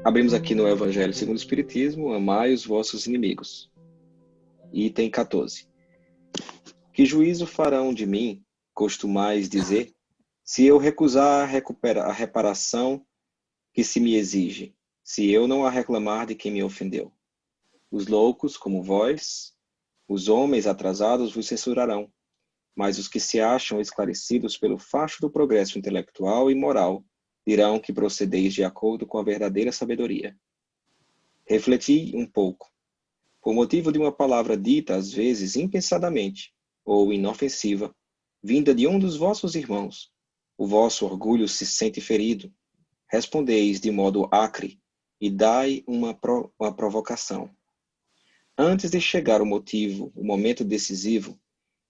Abrimos aqui no Evangelho segundo o Espiritismo, amai os vossos inimigos. Item 14. Que juízo farão de mim, costumais dizer, se eu recusar a reparação que se me exige, se eu não a reclamar de quem me ofendeu? Os loucos, como vós, os homens atrasados vos censurarão, mas os que se acham esclarecidos pelo facho do progresso intelectual e moral dirão que procedeis de acordo com a verdadeira sabedoria. Refleti um pouco. Por motivo de uma palavra dita, às vezes, impensadamente, ou inofensiva, vinda de um dos vossos irmãos, o vosso orgulho se sente ferido. Respondeis de modo acre e dai uma provocação. Antes de chegar o motivo, o momento decisivo,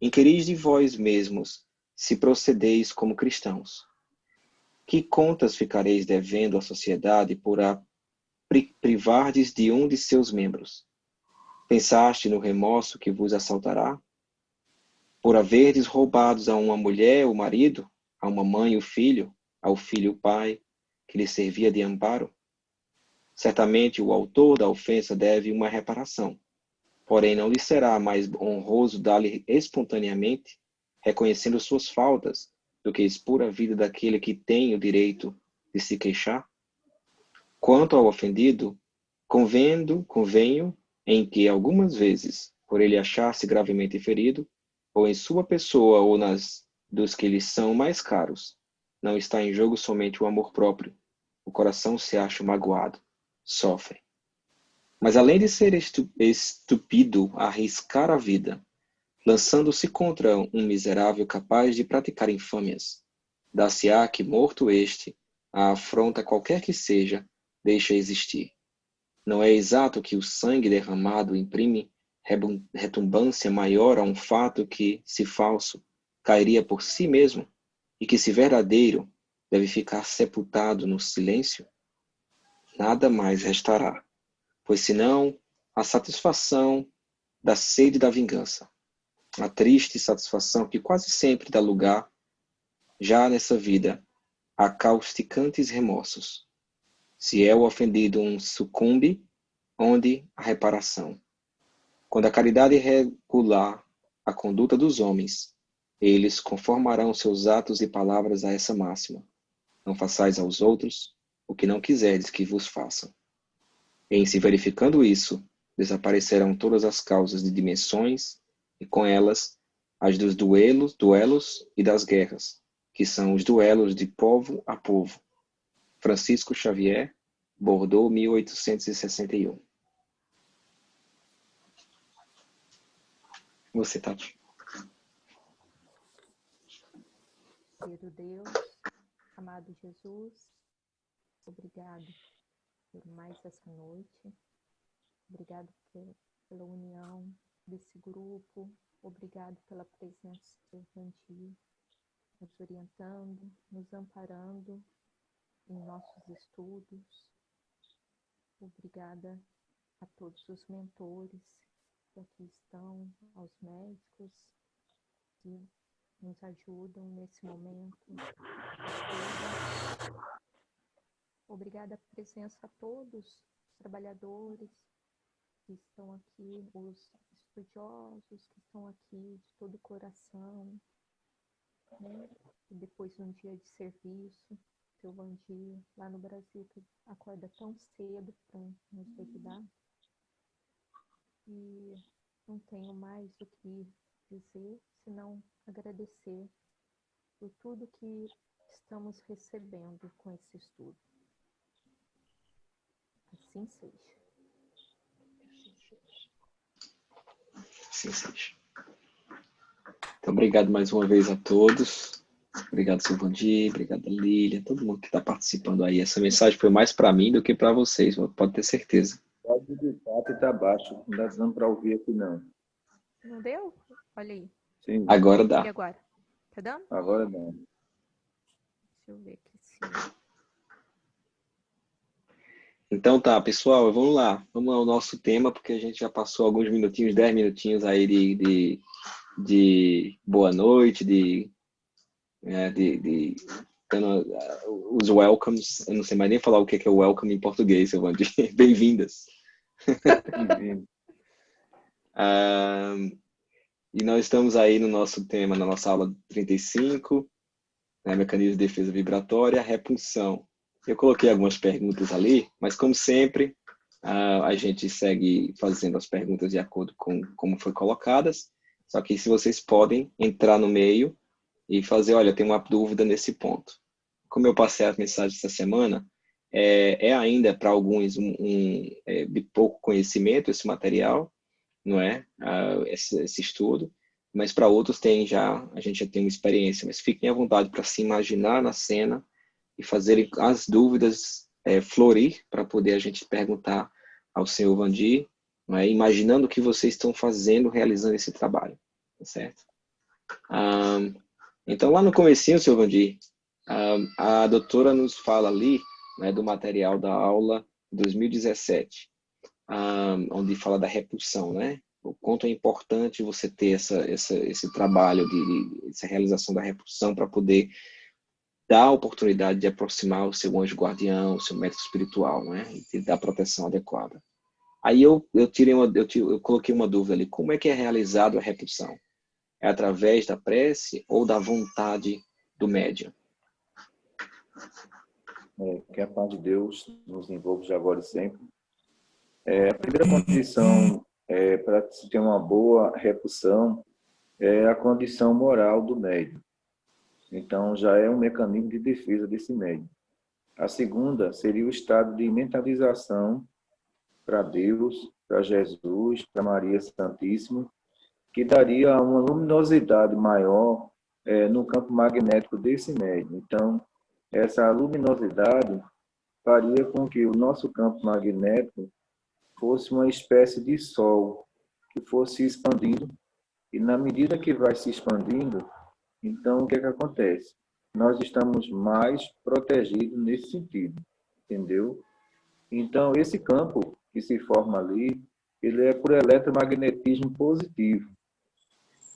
inquiris de vós mesmos se procedeis como cristãos. Que contas ficareis devendo à sociedade por a privardes de um de seus membros? Pensaste no remorso que vos assaltará? Por haverdes roubados a uma mulher o marido, a uma mãe o filho, ao filho o pai, que lhe servia de amparo? Certamente o autor da ofensa deve uma reparação, porém não lhe será mais honroso dar-lhe espontaneamente, reconhecendo suas faltas, do que expor a vida daquele que tem o direito de se queixar? Quanto ao ofendido, convenho em que algumas vezes, por ele achar-se gravemente ferido, ou em sua pessoa ou nas dos que lhe são mais caros, não está em jogo somente o amor próprio. O coração se acha magoado, sofre. Mas além de ser estúpido arriscar a vida, lançando-se contra um miserável capaz de praticar infâmias, dar-se-á que, morto este, a afronta qualquer que seja, deixa existir. Não é exato que o sangue derramado imprime retumbância maior a um fato que, se falso, cairia por si mesmo, e que, se verdadeiro, deve ficar sepultado no silêncio? Nada mais restará, pois senão a satisfação da sede da vingança, a triste satisfação que quase sempre dá lugar, já nessa vida, a causticantes remorsos. Se é o ofendido um sucumbe, onde a reparação? Quando a caridade regular a conduta dos homens, eles conformarão seus atos e palavras a essa máxima: não façais aos outros o que não quiserdes que vos façam. Em se verificando isso, desaparecerão todas as causas de dimensões e com elas as dos duelos e das guerras, que são os duelos de povo a povo. Francisco Xavier, Bordeaux, 1861. Você, Tati. Querido Deus, amado Jesus, obrigado por mais essa noite, obrigado pela união desse grupo, obrigado pela presença do Vandir, nos orientando, nos amparando em nossos estudos. Obrigada a todos os mentores que aqui estão, aos médicos que nos ajudam nesse momento. Obrigada a presença a todos os trabalhadores que estão aqui, os estudiosos que estão aqui de todo o coração, né? E depois de um dia de serviço, seu Vandir, lá no Brasil, que acorda tão cedo para nos ajudar. E não tenho mais o que dizer, senão agradecer por tudo que estamos recebendo com esse estudo. Assim seja. Assim seja. Então, obrigado mais uma vez a todos. Obrigado, seu Vandir, obrigado, Lília, todo mundo que está participando aí. Essa mensagem foi mais para mim do que para vocês, pode ter certeza. Pode digitar que está baixo, não dá dando para ouvir aqui não. Não deu? Olha aí. Sim. Agora dá. E agora? Tá dando? Agora dá. Deixa eu ver aqui se... Então tá, pessoal, vamos lá. Vamos ao nosso tema, porque a gente já passou alguns minutinhos, 10 minutinhos aí de boa noite, de dando os welcomes. Eu não sei mais nem falar o que é o welcome em português, Silvandi. Bem-vindas. Bem-vindo. E nós estamos aí no nosso tema, na nossa aula 35, né, mecanismo de defesa vibratória, repulsão. Eu coloquei algumas perguntas ali, mas como sempre, a gente segue fazendo as perguntas de acordo com como foi colocadas. Só que se vocês podem entrar no meio e fazer, olha, tem uma dúvida nesse ponto. Como eu passei a mensagem essa semana, é ainda para alguns de pouco conhecimento esse material, não é? Esse estudo, mas para outros a gente já tem uma experiência, mas fiquem à vontade para se imaginar na cena e fazerem as dúvidas florir para poder a gente perguntar ao senhor Vandi, não é? Imaginando o que vocês estão fazendo, realizando esse trabalho, tá certo? Então, lá no comecinho, senhor Vandi, a doutora nos fala ali, né, do material da aula 2017, onde fala da repulsão, né? O quanto é importante você ter esse trabalho essa realização da repulsão para poder dar a oportunidade de aproximar o seu anjo guardião, o seu método espiritual, né? E dar a proteção adequada. Aí eu coloquei uma dúvida ali, como é que é realizado a repulsão? É através da prece ou da vontade do médium? Que a paz de Deus nos envolva de agora e sempre. A primeira condição para se ter uma boa repulsão é a condição moral do médium. Então, já é um mecanismo de defesa desse médium. A segunda seria o estado de mentalização para Deus, para Jesus, para Maria Santíssima, que daria uma luminosidade maior no campo magnético desse médium. Então, essa luminosidade faria com que o nosso campo magnético fosse uma espécie de sol que fosse expandindo, e na medida que vai se expandindo, então o que acontece? Nós estamos mais protegidos nesse sentido, entendeu? Então, esse campo que se forma ali, ele é por eletromagnetismo positivo,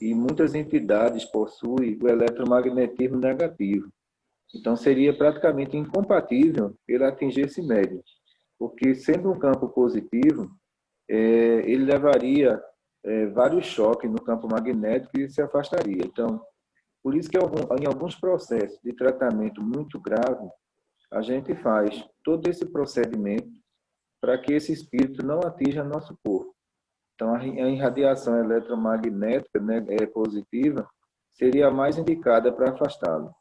e muitas entidades possuem o eletromagnetismo negativo. Então, seria praticamente incompatível ele atingir esse médium, porque sendo um campo positivo, ele levaria vários choques no campo magnético e se afastaria. Então, por isso que em alguns processos de tratamento muito grave, a gente faz todo esse procedimento para que esse espírito não atinja nosso corpo. Então, a irradiação eletromagnética, né, positiva seria a mais indicada para afastá-lo.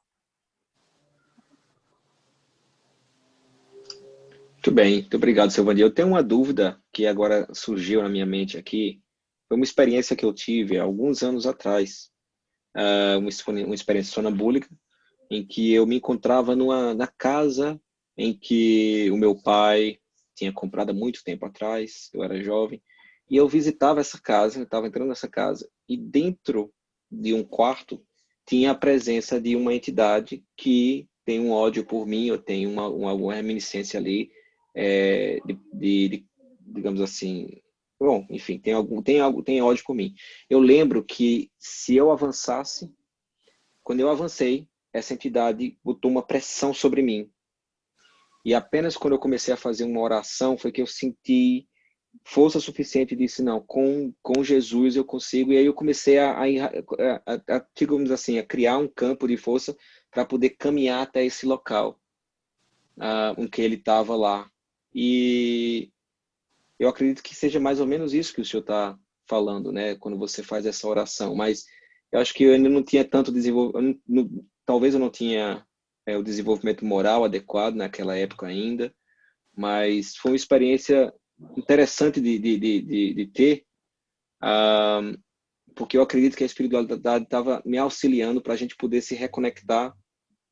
Muito bem, muito obrigado, seu Vandi. Eu tenho uma dúvida que agora surgiu na minha mente aqui. Foi uma experiência que eu tive há alguns anos atrás, uma experiência sonambúlica, em que eu me encontrava na casa em que o meu pai tinha comprado há muito tempo atrás, eu era jovem, e eu visitava essa casa, eu estava entrando nessa casa, e dentro de um quarto tinha a presença de uma entidade que tem um ódio por mim, ou tem uma reminiscência ali, digamos assim, bom, enfim, tem ódio por mim. Eu lembro que se eu avançasse, quando eu avancei, essa entidade botou uma pressão sobre mim. E apenas quando eu comecei a fazer uma oração foi que eu senti força suficiente e disse, não, com Jesus eu consigo. E aí eu comecei digamos assim, a criar um campo de força para poder caminhar até esse local em que ele estava lá. E eu acredito que seja mais ou menos isso que o senhor está falando, né? Quando você faz essa oração. Mas eu acho que eu ainda não tinha tanto desenvolvimento, talvez eu não tinha o desenvolvimento moral adequado naquela época ainda, mas foi uma experiência interessante de ter, porque eu acredito que a espiritualidade estava me auxiliando para a gente poder se reconectar,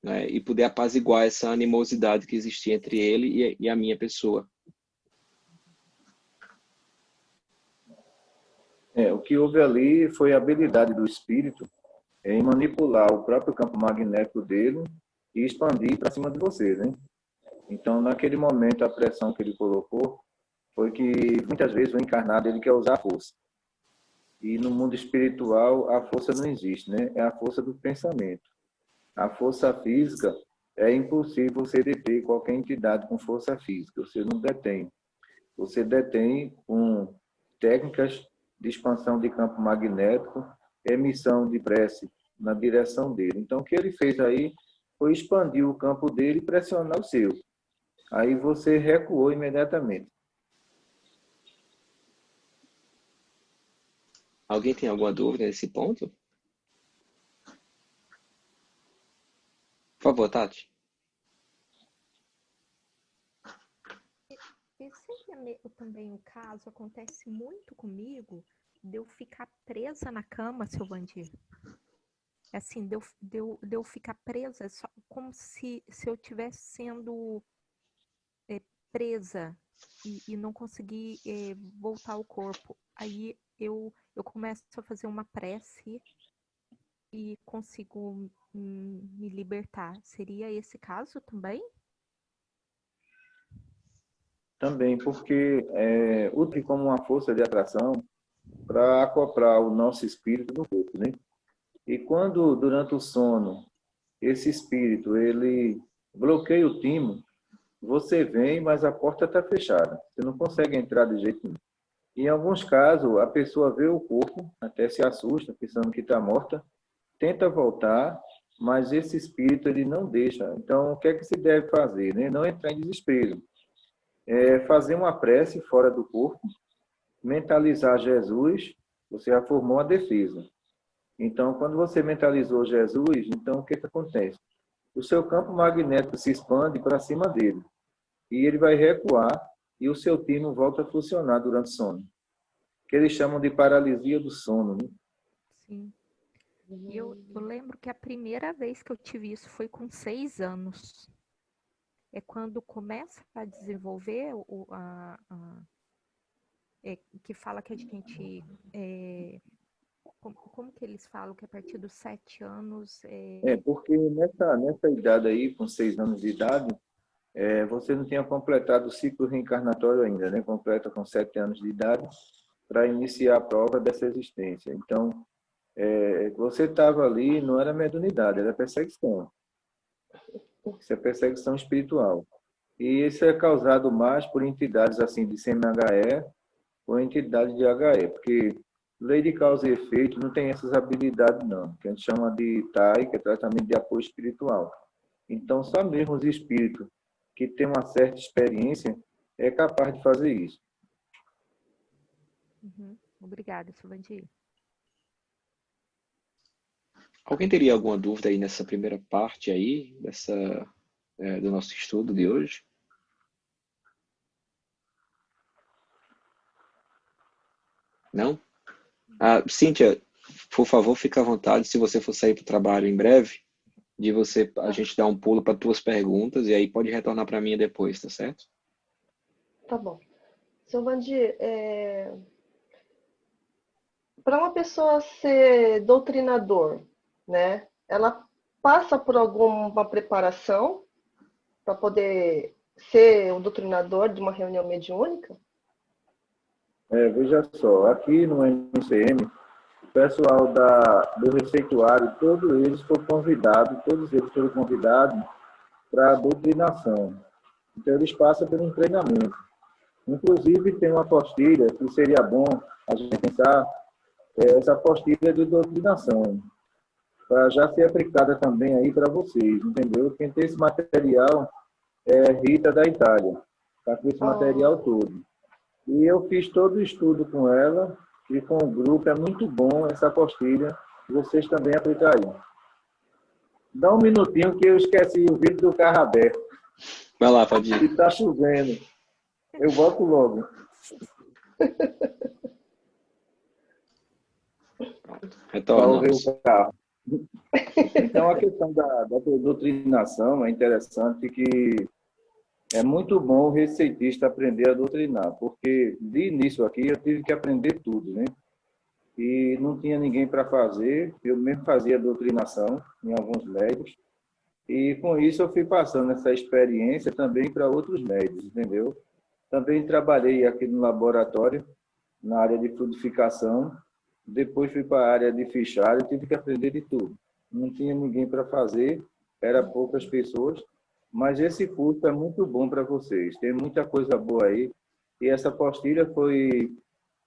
né, e poder apaziguar essa animosidade que existia entre ele e a minha pessoa. O que houve ali foi a habilidade do espírito em manipular o próprio campo magnético dele e expandir para cima de você, né? Então, naquele momento, a pressão que ele colocou foi que, muitas vezes, o encarnado ele quer usar a força. E no mundo espiritual, a força não existe, né? É a força do pensamento. A força física, é impossível você deter qualquer entidade com força física. Você não detém. Você detém com técnicas de expansão de campo magnético, emissão de prece na direção dele. Então, o que ele fez aí foi expandir o campo dele e pressionar o seu. Aí você recuou imediatamente. Alguém tem alguma dúvida nesse ponto? Por favor, Tati. Seria também o caso, acontece muito comigo, de eu ficar presa na cama, seu Vandir. Assim, de eu ficar presa, como se eu estivesse sendo presa e não conseguir voltar ao corpo. Aí eu começo a fazer uma prece e consigo me libertar. Seria esse caso também? Também, porque útil como uma força de atração para acoplar o nosso espírito no corpo, né? E quando, durante o sono, esse espírito, ele bloqueia o timo, você vem, mas a porta está fechada. Você não consegue entrar de jeito nenhum. Em alguns casos, a pessoa vê o corpo, até se assusta, pensando que está morta, tenta voltar, mas esse espírito ele não deixa. Então, o que é que se deve fazer? Né? Não entrar em desespero. Fazer uma prece fora do corpo, mentalizar Jesus, você já formou a defesa. Então, quando você mentalizou Jesus, então o que acontece? O seu campo magnético se expande para cima dele. E ele vai recuar e o seu timo volta a funcionar durante o sono. Que eles chamam de paralisia do sono. Né? Sim. E eu lembro que a primeira vez que eu tive isso foi com 6 anos. É quando começa a desenvolver que fala que a gente... como que eles falam que a partir dos 7 anos... Porque nessa idade aí, com 6 anos de idade, você não tinha completado o ciclo reencarnatório ainda, né? Completa com 7 anos de idade para iniciar a prova dessa existência. Então, você estava ali, não era mediunidade, era perseguição. Isso é perseguição espiritual. E isso é causado mais por entidades assim de CMHE ou entidade de HE, porque lei de causa e efeito não tem essas habilidades não, que a gente chama de TAI, que é tratamento de apoio espiritual. Então, só mesmo os espíritos que têm uma certa experiência é capaz de fazer isso. Obrigada, Silvandir. Alguém teria alguma dúvida aí nessa primeira parte aí, do nosso estudo de hoje? Não? Cíntia, por favor, fica à vontade, se você for sair para o trabalho em breve, a gente dar um pulo para tuas perguntas e aí pode retornar para mim depois, tá certo? Tá bom. Seu Vandir, para uma pessoa ser doutrinador, né? Ela passa por alguma preparação para poder ser o doutrinador de uma reunião mediúnica? Veja só, aqui no MCM, o pessoal do receituário, todos eles foram convidados para a doutrinação. Então, eles passam por um treinamento. Inclusive, tem uma apostila que seria bom a gente pensar, essa apostila de doutrinação, para já ser aplicada também aí para vocês, entendeu? Quem tem esse material é Rita da Itália, está com esse material todo. E eu fiz todo o estudo com ela e com o grupo, é muito bom essa apostila, vocês também aplicarem. Dá um minutinho que eu esqueci o vídeo do carro aberto. Vai lá, pode ir. E está chovendo. Eu volto logo. Retorna. O carro. Então, a questão da doutrinação é interessante, que é muito bom o receitista aprender a doutrinar, porque de início aqui eu tive que aprender tudo, né? E não tinha ninguém para fazer, eu mesmo fazia doutrinação em alguns médios, e com isso eu fui passando essa experiência também para outros médios, entendeu? Também trabalhei aqui no laboratório, na área de fluidificação, depois fui para a área de fichário, tive que aprender de tudo. Não tinha ninguém para fazer, era poucas pessoas, mas esse curso é muito bom para vocês. Tem muita coisa boa aí. E essa apostila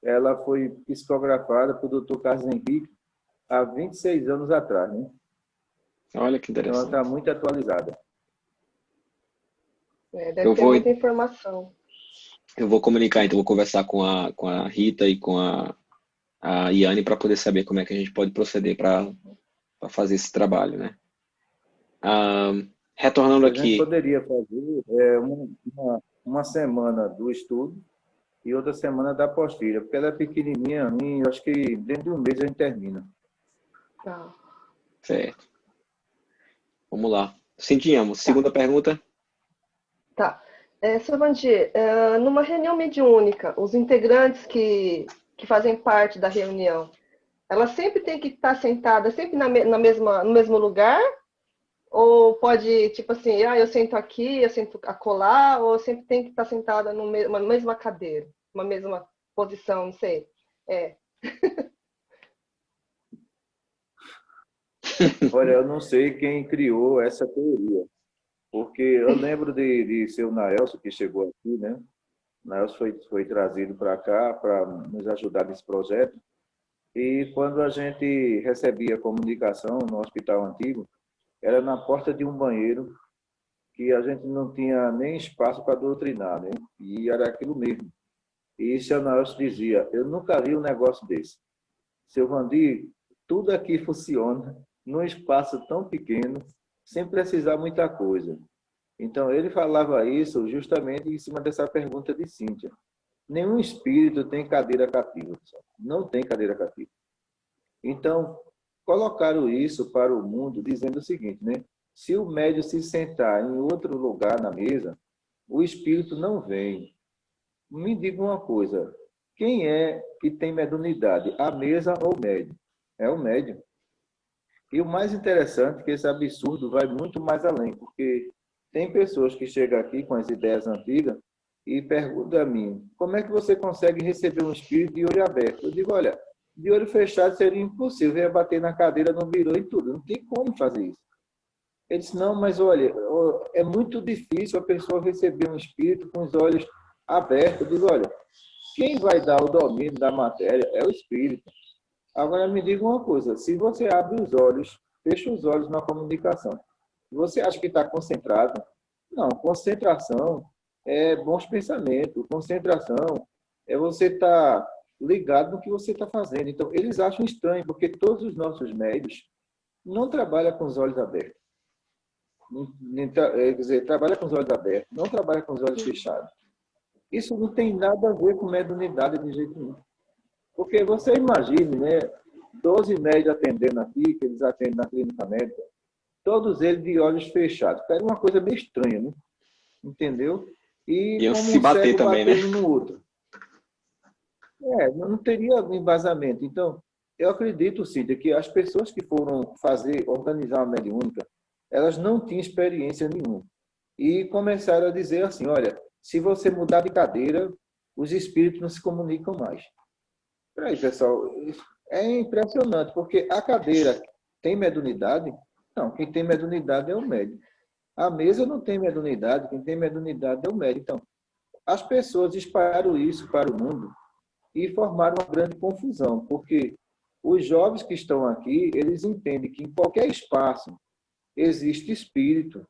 ela foi psicografada por Dr. Carlos Henrique há 26 anos atrás, né? Olha que Então ela está interessante. muito atualizada. Deve Eu ter vou, muita informação. eu vou comunicar, então vou conversar com a Rita e com a Iane para poder saber como é que a gente pode proceder para fazer esse trabalho, né? Ah, retornando A gente aqui, poderia fazer uma semana do estudo e outra semana da apostila, porque ela é pequenininha, e eu acho que dentro de um mês a gente termina. Tá. certo? Vamos lá. Sentíamos. Tá. Segunda pergunta. Tá. Seu Vandir, numa reunião mediúnica, os integrantes que fazem parte da reunião, ela sempre tem que estar sentada sempre no mesmo lugar? Ou pode, tipo assim, eu sento aqui, eu sento acolá, ou sempre tem que estar sentada numa mesma cadeira, uma mesma posição, não sei. Olha, eu não sei quem criou essa teoria, porque eu lembro de seu Naelso, que chegou aqui, né? Naelso foi trazido para cá para nos ajudar nesse projeto. E quando a gente recebia comunicação no hospital antigo, era na porta de um banheiro que a gente não tinha nem espaço para doutrinar, né? E era aquilo mesmo. E seu Naelso dizia, eu nunca vi um negócio desse. Seu Vandir, tudo aqui funciona num espaço tão pequeno, sem precisar muita coisa. Então, ele falava isso justamente em cima dessa pergunta de Cíntia. Nenhum espírito tem cadeira cativa, pessoal. Não tem cadeira cativa. Então, colocaram isso para o mundo dizendo o seguinte, né? Se o médium se sentar em outro lugar na mesa, o espírito não vem. Me diga uma coisa, quem é que tem mediunidade, a mesa ou o médium? É o médium. E o mais interessante é que esse absurdo vai muito mais além, porque tem pessoas que chegam aqui com as ideias antigas e perguntam a mim, como é que você consegue receber um espírito de olho aberto? Eu digo, olha, de olho fechado seria impossível, eu ia bater na cadeira, não virou e tudo, não tem como fazer isso. Ele disse, não, mas olha, é muito difícil a pessoa receber um espírito com os olhos abertos. Eu digo, olha, quem vai dar o domínio da matéria é o espírito. Agora me diga uma coisa, se você abre os olhos, fecha os olhos na comunicação, você acha que está concentrado? Não, concentração é bons pensamentos, concentração é você estar ligado no que você está fazendo. Então, eles acham estranho, porque todos os nossos médios não trabalham com os olhos abertos. Quer dizer, trabalha com os olhos abertos, não trabalha com os olhos fechados. Isso não tem nada a ver com mediunidade de jeito nenhum. Porque você imagine, né, 12 médicos atendendo aqui, que eles atendem na clínica médica, todos eles de olhos fechados. Era uma coisa meio estranha, né? Entendeu? E Iam como se um bater cego também, né? batendo no outro. Não teria embasamento. Então, eu acredito, Cíntia, que as pessoas que foram organizar uma mediúnica, elas não tinham experiência nenhuma. E começaram a dizer assim, olha, se você mudar de cadeira, os espíritos não se comunicam mais. Peraí, pessoal, é impressionante, porque a cadeira tem mediunidade? Não, quem tem mediunidade é o médium. A mesa não tem mediunidade, quem tem mediunidade é o médium. Então, as pessoas espalharam isso para o mundo e formaram uma grande confusão, porque os jovens que estão aqui, eles entendem que em qualquer espaço existe espírito.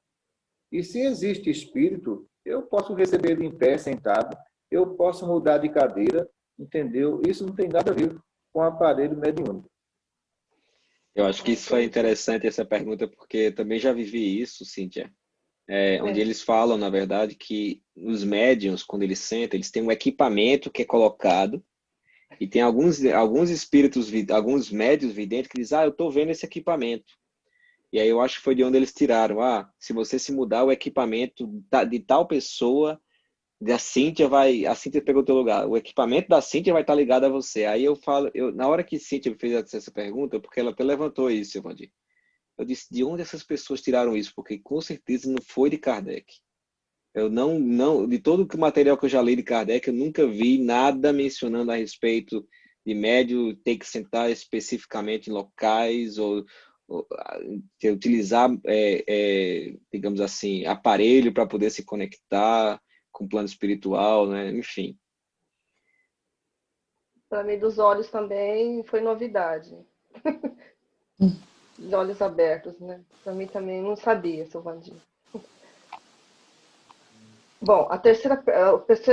E se existe espírito, eu posso receber ele em pé, sentado, eu posso mudar de cadeira, entendeu? Isso não tem nada a ver com o aparelho mediúnico. Eu acho que isso foi interessante, essa pergunta, porque eu também já vivi isso, Cíntia. Onde eles falam, na verdade, que os médiums, quando eles sentam, eles têm um equipamento que é colocado e tem alguns espíritos, alguns médios videntes que dizem, eu estou vendo esse equipamento. E aí eu acho que foi de onde eles tiraram, se você se mudar o equipamento de tal pessoa, a Cíntia pegou o teu lugar, o equipamento da Cíntia vai estar ligado a você. Aí eu falo, na hora que Cíntia fez essa pergunta, porque ela até levantou isso, Evandir, eu disse, de onde essas pessoas tiraram isso? Porque com certeza não foi de Kardec. Eu não, de todo o material que eu já li de Kardec, eu nunca vi nada mencionando a respeito de médium ter que sentar especificamente em locais ou utilizar, digamos assim, aparelho para poder se conectar com o plano espiritual, né? Enfim. Para mim, dos olhos também foi novidade. Os olhos abertos, né? Para mim também não sabia, seu Vandir. Bom, a terceira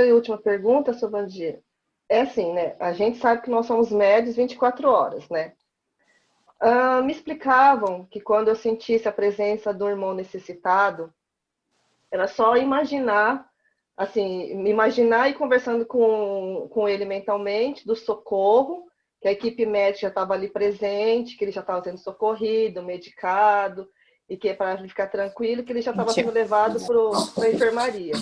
e última pergunta, seu Vandir, é assim, né? A gente sabe que nós somos médios 24 horas, né? Me explicavam que quando eu sentisse a presença do irmão necessitado, era só imaginar, assim, me imaginar e conversando com ele mentalmente, do socorro, que a equipe médica já estava ali presente, que ele já estava sendo socorrido, medicado, e que para ele ficar tranquilo, que ele já estava sendo levado para a enfermaria.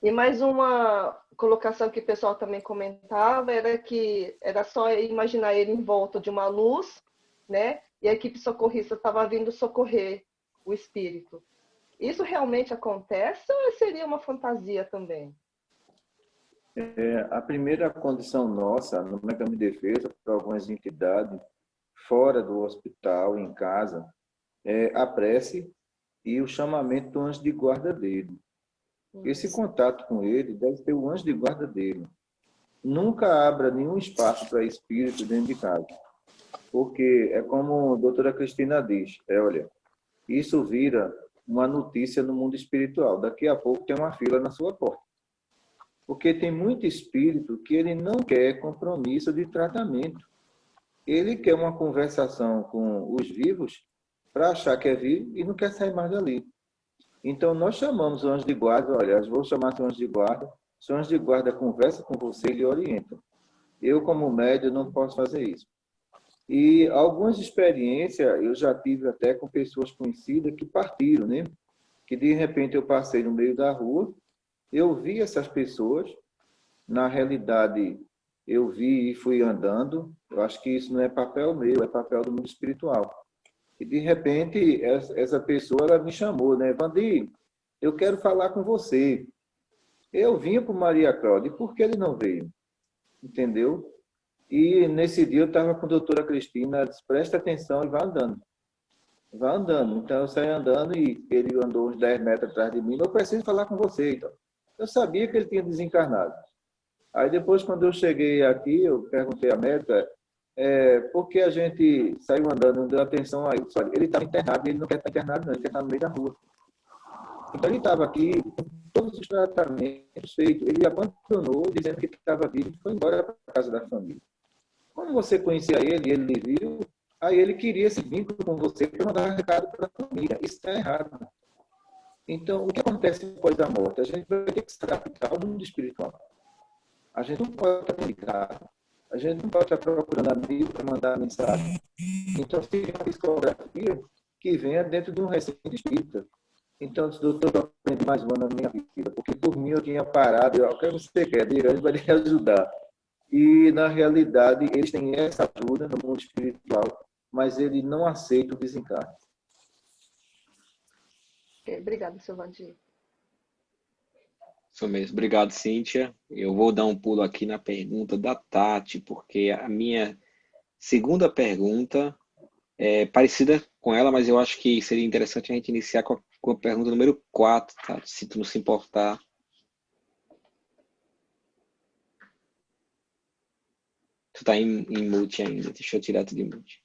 E mais uma colocação que o pessoal também comentava era que era só imaginar ele em volta de uma luz, né? E a equipe socorrista estava vindo socorrer o espírito. Isso realmente acontece ou seria uma fantasia também? A primeira condição nossa, no mecanismo de defesa, para algumas entidades, fora do hospital, em casa, é a prece e o chamamento do anjo de guarda dele. Esse contato com ele deve ter o anjo de guarda dele. Nunca abra nenhum espaço para espírito dentro de casa. Porque é como a doutora Cristina diz, olha, isso vira uma notícia no mundo espiritual. Daqui a pouco tem uma fila na sua porta. Porque tem muito espírito que ele não quer compromisso de tratamento. Ele quer uma conversação com os vivos para achar que é vivo e não quer sair mais dali. Então, nós chamamos o anjo de guarda, olha, eu vou chamar o anjo de guarda, se o anjo de guarda conversa com você, ele orienta. Eu, como médium, não posso fazer isso. E algumas experiências eu já tive até com pessoas conhecidas que partiram, né? Que de repente eu passei no meio da rua, eu vi essas pessoas, na realidade eu vi e fui andando, eu acho que isso não é papel meu, é papel do mundo espiritual. E, de repente, essa pessoa ela me chamou, né? Vandir, eu quero falar com você. Eu vinha para Maria Cláudia, e por que ele não veio? Entendeu? E, nesse dia, eu estava com a doutora Cristina, ela disse, presta atenção e vá andando. Vá andando. Então, eu saí andando e ele andou uns 10 metros atrás de mim. Eu preciso falar com você. Então, eu sabia que ele tinha desencarnado. Aí, depois, quando eu cheguei aqui, eu perguntei à médica, porque a gente saiu andando, não deu atenção a isso. Olha, ele estava internado, ele não quer estar internado, não, ele quer estar no meio da rua. Então, ele estava aqui com todos os tratamentos feitos. Ele abandonou, dizendo que estava vivo e foi embora para a casa da família. Como você conhecia ele, ele lhe viu, aí ele queria esse vínculo com você para mandar recado para a família. Isso está errado. Então, o que acontece depois da morte? A gente vai ter que se adaptar ao mundo espiritual. A gente não pode estar ligado. A gente não pode estar procurando amigo para mandar mensagem. Então, se uma psicografia que venha dentro de um recinto espírita. Então, doutor, eu aprendi mais uma na minha vida, porque por mim eu tinha parado, eu quero que você quer, Deus vai lhe ajudar. E, na realidade, eles têm essa ajuda no mundo espiritual, mas ele não aceita o desencarne. Obrigada, seu Vandir. Isso mesmo. Obrigado, Cíntia. Eu vou dar um pulo aqui na pergunta da Tati, porque a minha segunda pergunta é parecida com ela, mas eu acho que seria interessante a gente iniciar com a pergunta número 4, tá? Se tu não se importar. Tu tá em mute ainda, deixa eu tirar tu de mute.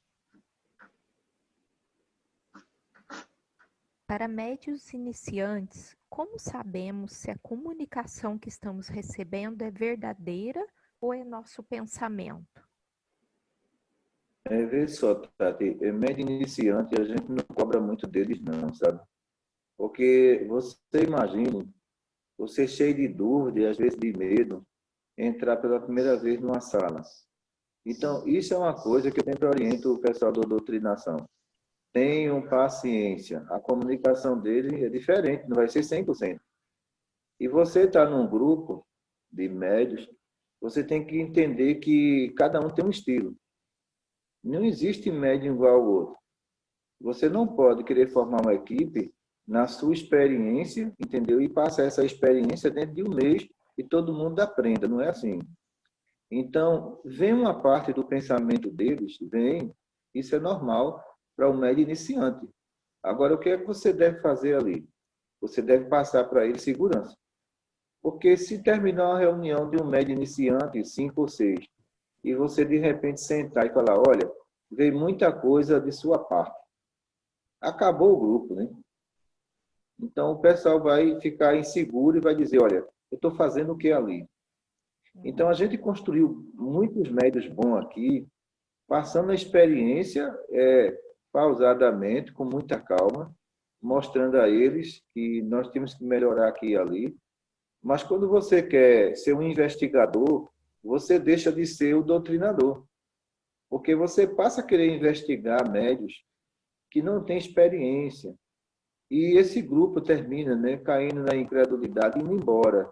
Para médios iniciantes, como sabemos se a comunicação que estamos recebendo é verdadeira ou é nosso pensamento? Vê só, Tati, médio iniciante, a gente não cobra muito deles, não, sabe? Porque você imagina, você cheio de dúvida e às vezes de medo, entrar pela primeira vez numa sala. Então, isso é uma coisa que eu sempre oriento o pessoal da doutrinação. Tenham paciência. A comunicação dele é diferente, não vai ser 100%. E você está num grupo de médios, você tem que entender que cada um tem um estilo. Não existe médium igual ao outro. Você não pode querer formar uma equipe na sua experiência, entendeu? E passar essa experiência dentro de um mês e todo mundo aprenda. Não é assim. Então, vem uma parte do pensamento deles, vem, isso é normal, para um médium iniciante. Agora, o que é que você deve fazer ali? Você deve passar para ele segurança. Porque se terminar uma reunião de um médium iniciante, 5 ou 6, e você de repente sentar e falar, olha, veio muita coisa de sua parte. Acabou o grupo, né? Então o pessoal vai ficar inseguro e vai dizer, olha, eu estou fazendo o que ali? Então a gente construiu muitos médios bons aqui, passando a experiência pausadamente, com muita calma, mostrando a eles que nós temos que melhorar aqui e ali. Mas quando você quer ser um investigador, você deixa de ser o doutrinador. Porque você passa a querer investigar médios que não têm experiência. E esse grupo termina, né, caindo na incredulidade e indo embora.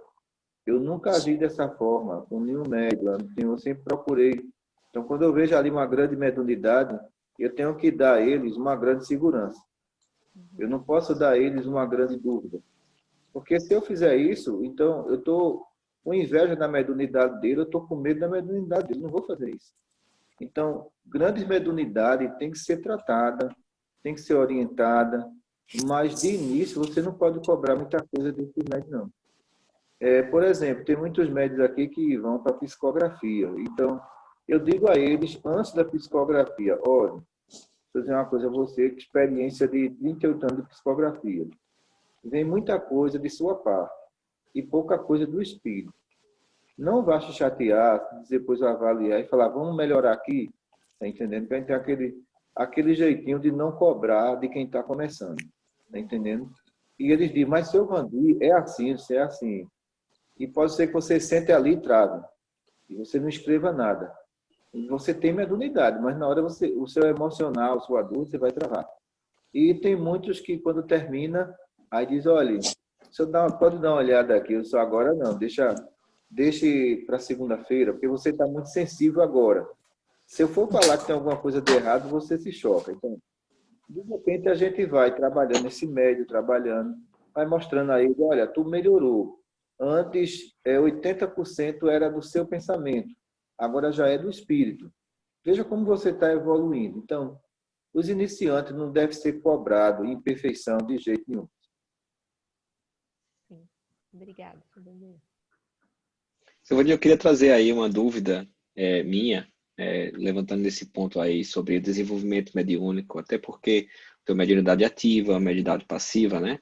Eu nunca agi dessa forma, com nenhum médium. Eu sempre procurei. Então, quando eu vejo ali uma grande mediunidade, eu tenho que dar a eles uma grande segurança. Eu não posso dar a eles uma grande dúvida. Porque se eu fizer isso, então eu estou com inveja da mediunidade dele, eu estou com medo da mediunidade dele, não vou fazer isso. Então, grande mediunidade tem que ser tratada, tem que ser orientada, mas de início você não pode cobrar muita coisa desses médios, não. Por exemplo, tem muitos médios aqui que vão para psicografia. Então, eu digo a eles, antes da psicografia, olha, vou dizer uma coisa a você, que experiência de 38 anos de psicografia. Vem muita coisa de sua parte e pouca coisa do espírito. Não vá se chatear, depois avaliar e falar, vamos melhorar aqui, tá entendendo? Porque a gente tem aquele jeitinho de não cobrar de quem está começando, tá entendendo? E eles dizem, mas seu Vandir, é assim, você é assim. E pode ser que você sente ali e trave, e você não escreva nada. E você tem mediunidade, mas na hora o seu emocional, sua dor, você vai travar. E tem muitos que quando termina, aí diz, olha, pode dar uma olhada aqui, eu só agora não, deixe para segunda-feira, porque você está muito sensível agora. Se eu for falar que tem alguma coisa de errado, você se choca. Então, de repente, a gente vai trabalhando esse médio, vai mostrando aí, olha, tu melhorou. Antes, 80% era do seu pensamento, agora já é do espírito. Veja como você está evoluindo. Então, os iniciantes não devem ser cobrados em perfeição de jeito nenhum. Sim. Obrigada. Eu queria trazer aí uma dúvida minha, levantando esse ponto aí sobre o desenvolvimento mediúnico, até porque tem mediunidade ativa, mediunidade passiva, né?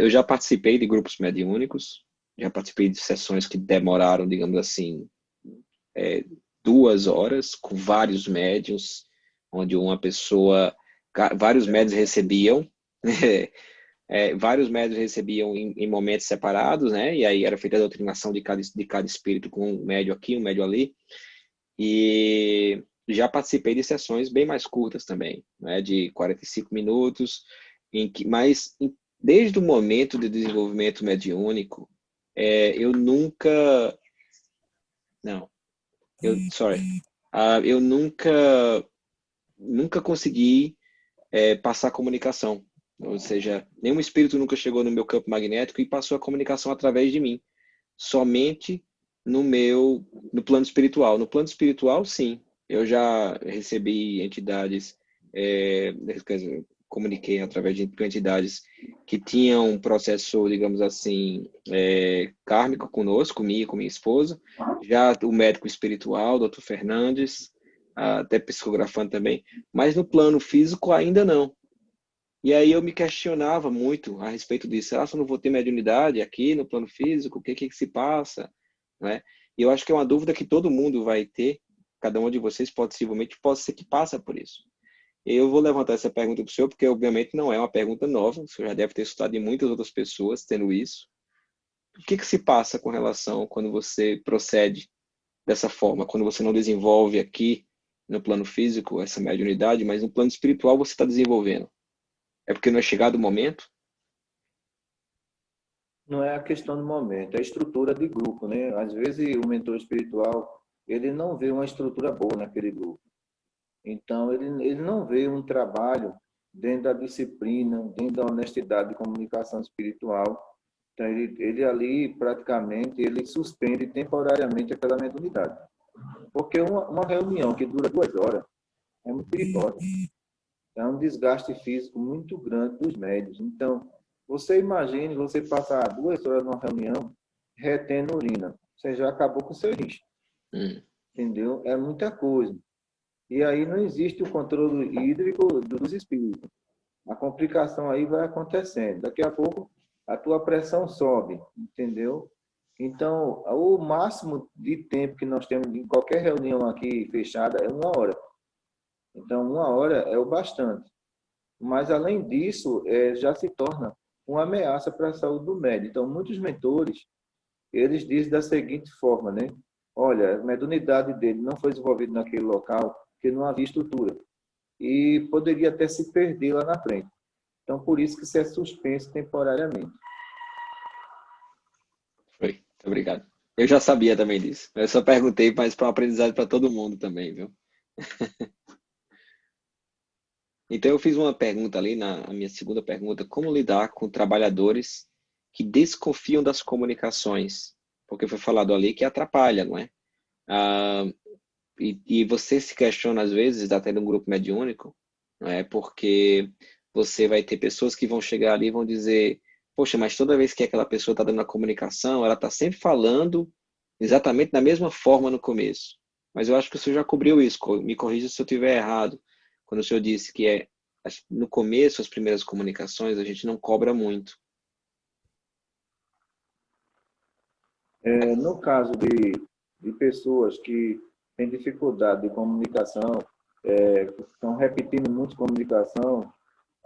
Eu já participei de grupos mediúnicos, já participei de sessões que demoraram, digamos assim, 2 horas, com vários médiuns, onde vários médiuns recebiam, vários médiuns recebiam em momentos separados, né? E aí era feita a doutrinação de cada espírito com um médium aqui, um médium ali. E já participei de sessões bem mais curtas também, né? De 45 minutos, mas desde o momento de desenvolvimento mediúnico, eu nunca... Não, eu nunca consegui passar comunicação. Ou seja, nenhum espírito nunca chegou no meu campo magnético e passou a comunicação através de mim. Somente no plano espiritual. No plano espiritual, sim. Eu já recebi entidades, quer dizer, comuniquei através de entidades que tinham um processo, digamos assim, kármico conosco, comigo e com minha esposa. Já o médico espiritual, Dr. Fernandes, até psicografando também. Mas no plano físico ainda não. E aí eu me questionava muito a respeito disso. Será que eu não vou ter mediunidade aqui no plano físico? O que se passa? Né? E eu acho que é uma dúvida que todo mundo vai ter. Cada um de vocês possivelmente pode ser que passa por isso. Eu vou levantar essa pergunta para o senhor, porque obviamente não é uma pergunta nova. O senhor já deve ter estudado de muitas outras pessoas tendo isso. O que se passa com relação quando você procede dessa forma? Quando você não desenvolve aqui no plano físico essa mediunidade, mas no plano espiritual você está desenvolvendo? É porque não é chegado o momento? Não é a questão do momento, é a estrutura de grupo, né? Às vezes o mentor espiritual, ele não vê uma estrutura boa naquele grupo. Então, ele não vê um trabalho dentro da disciplina, dentro da honestidade de comunicação espiritual. Então, ele ali, praticamente, ele suspende temporariamente aquela mediunidade. Porque uma reunião que dura 2 horas é muito perigosa. É um desgaste físico muito grande dos médios. Então, você imagine você passar 2 horas numa reunião retendo urina. Você já acabou com o seu risco, entendeu? É muita coisa. E aí não existe o controle hídrico dos espíritos. A complicação aí vai acontecendo. Daqui a pouco a tua pressão sobe, entendeu? Então, o máximo de tempo que nós temos em qualquer reunião aqui fechada é 1 hora. Então, 1 hora é o bastante. Mas, além disso, já se torna uma ameaça para a saúde do médico. Então, muitos mentores, eles dizem da seguinte forma, né? Olha, a mediunidade dele não foi desenvolvida naquele local porque não havia estrutura. E poderia até se perder lá na frente. Então, por isso que isso é suspenso temporariamente. Foi. Muito obrigado. Eu já sabia também disso. Eu só perguntei, mas para um aprendizado para todo mundo também, viu? Então, eu fiz uma pergunta ali, a minha segunda pergunta, como lidar com trabalhadores que desconfiam das comunicações? Porque foi falado ali que atrapalha, não é? E você se questiona, às vezes, até num grupo mediúnico, não é? Porque você vai ter pessoas que vão chegar ali e vão dizer, poxa, mas toda vez que aquela pessoa está dando a comunicação, ela está sempre falando exatamente da mesma forma no começo. Mas eu acho que o senhor já cobriu isso, me corrija se eu estiver errado, quando o senhor disse que no começo, as primeiras comunicações, a gente não cobra muito. No caso de pessoas que têm dificuldade de comunicação, estão repetindo muito comunicação,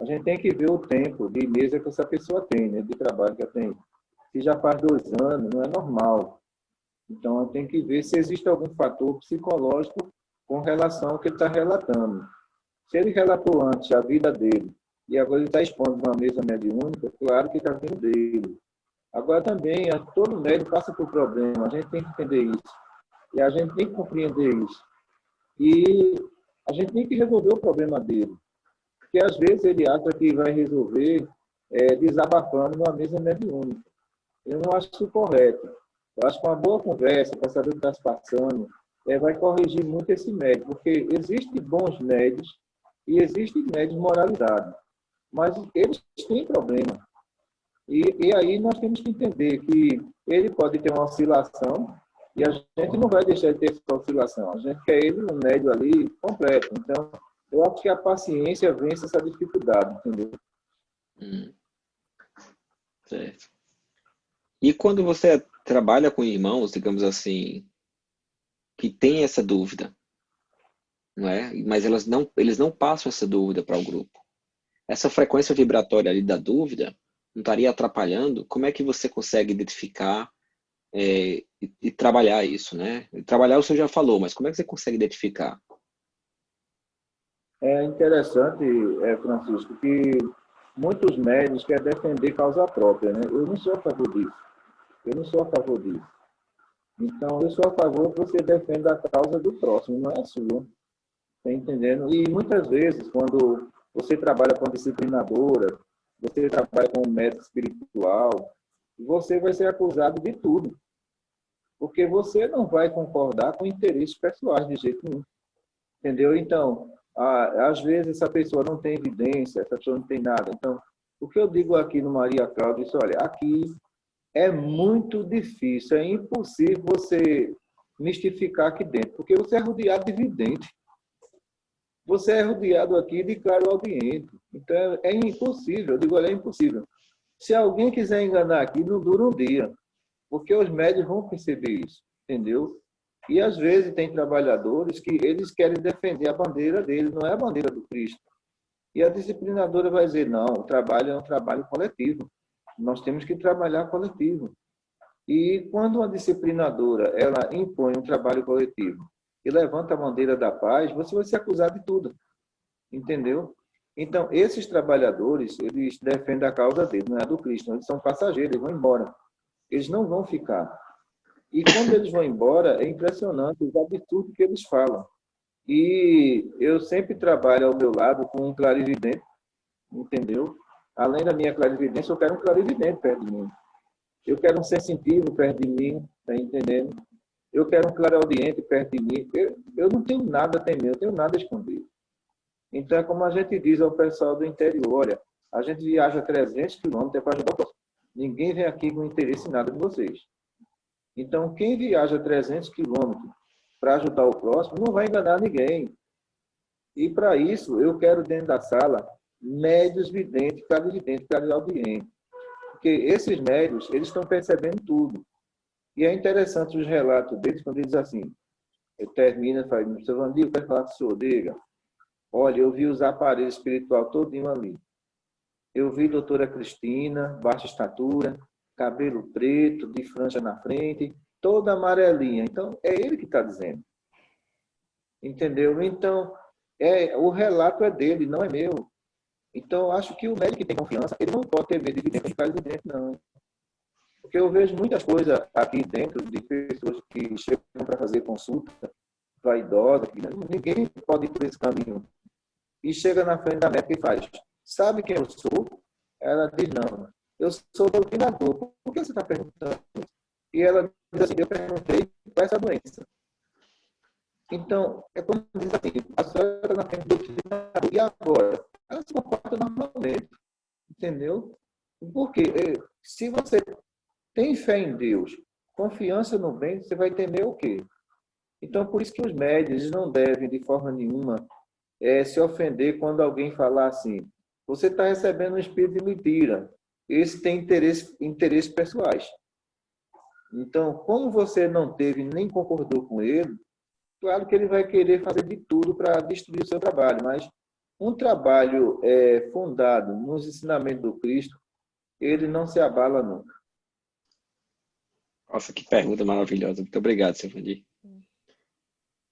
a gente tem que ver o tempo de mesa que essa pessoa tem, né, de trabalho que ela tem. Se já faz 2 anos, não é normal. Então, tem que ver se existe algum fator psicológico com relação ao que ele está relatando. Se ele relatou antes a vida dele e agora ele está expondo uma mesa mediúnica, claro que está vindo dele. Agora também, todo médico passa por problema, a gente tem que entender isso. E a gente tem que compreender isso. E a gente tem que resolver o problema dele. Porque às vezes ele acha que vai resolver desabafando numa mesa mediúnica. Eu não acho isso correto. Eu acho que uma boa conversa, para saber o que está se passando, vai corrigir muito esse médico, porque existem bons médicos e existem médicos moralizados, mas eles têm problema. E aí nós temos que entender que ele pode ter uma oscilação e a gente não vai deixar de ter essa oscilação. A gente quer ele no médio ali completo. Então, eu acho que a paciência vence essa dificuldade, entendeu? Certo. E quando você trabalha com irmãos, digamos assim, que tem essa dúvida, não é? Mas eles não passam essa dúvida para o grupo. Essa frequência vibratória ali da dúvida não estaria atrapalhando? Como é que você consegue identificar e trabalhar isso, né? Trabalhar o senhor já falou, mas como é que você consegue identificar? É interessante, Francisco, que muitos médicos querem defender causa própria, né? Eu não sou a favor disso. Eu não sou a favor disso. Então, eu sou a favor que você defenda a causa do próximo, não é a sua. Está entendendo? E muitas vezes, quando você trabalha com a disciplinadora, você trabalha com um médico espiritual, você vai ser acusado de tudo. Porque você não vai concordar com interesses pessoais de jeito nenhum. Entendeu? Então, às vezes essa pessoa não tem evidência, essa pessoa não tem nada. Então, o que eu digo aqui no Maria Cláudia, isso, olha, aqui é muito difícil, é impossível você mistificar aqui dentro, porque você é rodeado de vidente. Você é rodeado aqui de claro-audiente. Então, é impossível. Eu digo, olha, é impossível. Se alguém quiser enganar aqui, não dura um dia, porque os médios vão perceber isso, entendeu? E, às vezes, tem trabalhadores que eles querem defender a bandeira deles, não é a bandeira do Cristo. E a disciplinadora vai dizer, não, o trabalho é um trabalho coletivo. Nós temos que trabalhar coletivo. E quando uma disciplinadora ela impõe um trabalho coletivo e levanta a bandeira da paz, você vai ser acusado de tudo. Entendeu? Então, esses trabalhadores, eles defendem a causa deles, não é a do Cristo. Eles são passageiros, eles vão embora. Eles não vão ficar. E quando eles vão embora, é impressionante os absurdos que eles falam. E eu sempre trabalho ao meu lado com um clarividente, entendeu? Além da minha clarividência, eu quero um clarividente perto de mim. Eu quero um sensitivo perto de mim, tá entendendo? Eu quero um clareaudiente perto de mim. Eu não tenho nada a temer, eu tenho nada a esconder. Então, é como a gente diz ao pessoal do interior, olha, a gente viaja 300 quilômetros para ajudar o próximo. Ninguém vem aqui com interesse em nada de vocês. Então, quem viaja 300 quilômetros para ajudar o próximo não vai enganar ninguém. E, para isso, eu quero, dentro da sala, médios videntes, clarividentes, clariaudientes. Porque esses médios, eles estão percebendo tudo. E é interessante os relatos deles, quando eles assim, ele termina e fala, Mr. Vandir, eu quero falar com o senhor, diga. Olha, eu vi os aparelhos espirituais todinho ali. Eu vi a doutora Cristina, baixa estatura, cabelo preto, de franja na frente, toda amarelinha. Então, é ele que está dizendo. Entendeu? Então, o relato é dele, não é meu. Então, eu acho que o médico que tem confiança, ele não pode ter medo de dentro de casa de dentro, não. Porque eu vejo muitas coisas aqui dentro de pessoas que chegam para fazer consulta, vaidosa, que ninguém pode ir por esse caminho. E chega na frente da médica e faz, sabe quem eu sou? Ela diz, não, eu sou doutrinador. Por que você está perguntando? E ela diz assim, eu perguntei para essa doença. Então, é como diz assim, a senhora está na frente do doutrinador. E agora? Ela se comporta normalmente. Entendeu? Porque se você tem fé em Deus, confiança no bem, você vai temer o quê? Então, por isso que os médios não devem, de forma nenhuma, se ofender quando alguém falar assim, você está recebendo um espírito de mentira. Esse tem interesses pessoais. Então, como você não teve nem concordou com ele, claro que ele vai querer fazer de tudo para destruir o seu trabalho, mas um trabalho fundado nos ensinamentos do Cristo, ele não se abala nunca. Nossa, que pergunta maravilhosa. Muito obrigado, seu Vandir.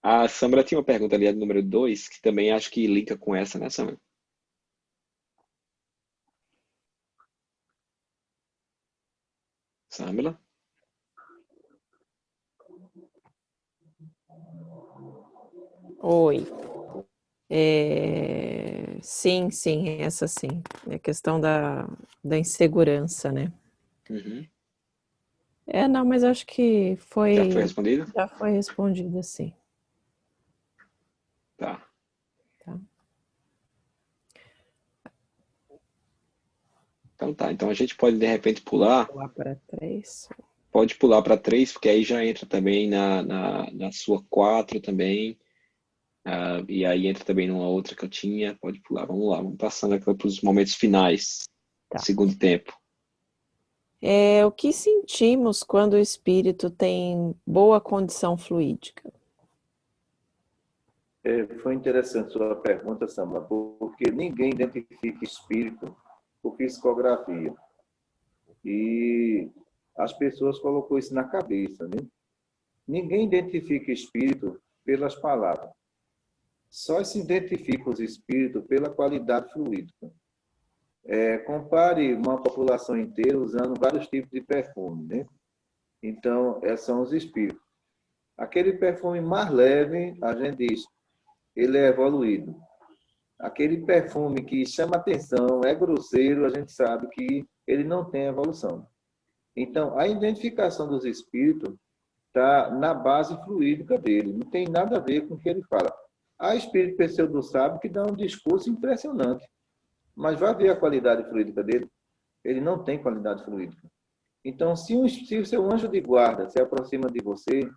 A Samara tinha uma pergunta ali, a número 2, que também acho que linka com essa, né, Samara? Samara? Oi. Sim, essa sim. É a questão da insegurança, né? Uhum. Não, mas acho que Já foi respondido? já foi respondido, sim. Tá. Então tá. Então a gente pode, de repente, pular. Pular para 3. Pode pular para 3, porque aí já entra também na sua 4 também. E aí entra também numa outra que eu tinha. Pode pular. Vamos lá. Vamos passando aqui para os momentos finais. Tá. Segundo tempo. O que sentimos quando o espírito tem boa condição fluídica? Foi interessante sua pergunta, Samara, porque ninguém identifica espírito por psicografia. E as pessoas colocou isso na cabeça, né? Ninguém identifica espírito pelas palavras. Só se identifica os espíritos pela qualidade fluídica. Compare uma população inteira usando vários tipos de perfume, né? Então, são os espíritos. Aquele perfume mais leve, a gente diz, ele é evoluído. Aquele perfume que chama atenção, é grosseiro, a gente sabe que ele não tem evolução. Então, a identificação dos espíritos está na base fluídica dele, não tem nada a ver com o que ele fala. Há espírito pseudo-sábio que dá um discurso impressionante, mas vai ver a qualidade fluídica dele, ele não tem qualidade fluídica. Então, se o seu anjo de guarda se aproxima de você,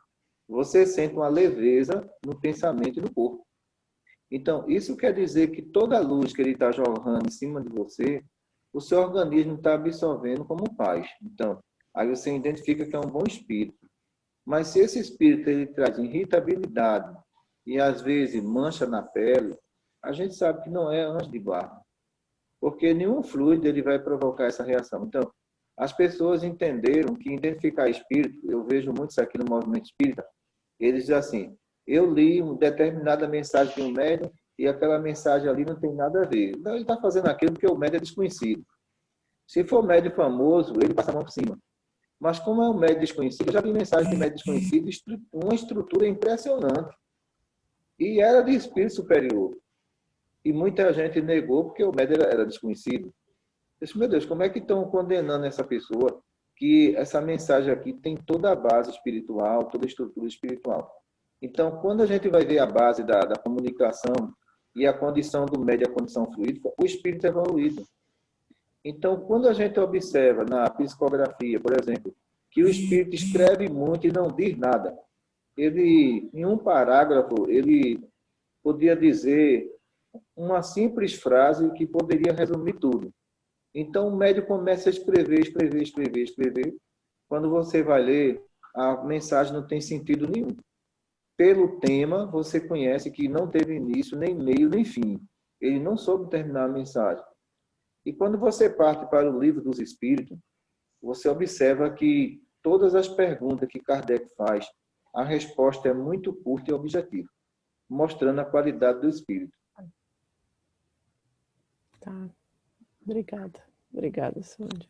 você sente uma leveza no pensamento e no corpo. Então, isso quer dizer que toda a luz que ele está jogando em cima de você, o seu organismo está absorvendo como paz. Então, aí você identifica que é um bom espírito. Mas se esse espírito ele traz irritabilidade e às vezes mancha na pele, a gente sabe que não é anjo de guarda. Porque nenhum fluido ele vai provocar essa reação. Então, as pessoas entenderam que identificar espírito, eu vejo muito isso aqui no movimento espírita, eles dizem assim, eu li uma determinada mensagem de um médium e aquela mensagem ali não tem nada a ver. Então, ele está fazendo aquilo porque o médium é desconhecido. Se for médium famoso, ele passa a mão por cima. Mas como é um médium desconhecido, eu já vi mensagem de médium desconhecido, uma estrutura impressionante. E era de espírito superior. E muita gente negou porque o médium era desconhecido. Eu disse, meu Deus, como é que estão condenando essa pessoa que essa mensagem aqui tem toda a base espiritual, toda a estrutura espiritual? Então, quando a gente vai ver a base da comunicação e a condição do médio, a condição fluídica, o espírito evoluído. Então, quando a gente observa na psicografia, por exemplo, que o espírito escreve muito e não diz nada, ele, em um parágrafo, ele podia dizer uma simples frase que poderia resumir tudo. Então, o médium começa a escrever. Quando você vai ler, a mensagem não tem sentido nenhum. Pelo tema, você conhece que não teve início, nem meio, nem fim. Ele não soube terminar a mensagem. E quando você parte para o Livro dos Espíritos, você observa que todas as perguntas que Kardec faz, a resposta é muito curta e objetiva, mostrando a qualidade do espírito. Tá. Obrigada, Sônia.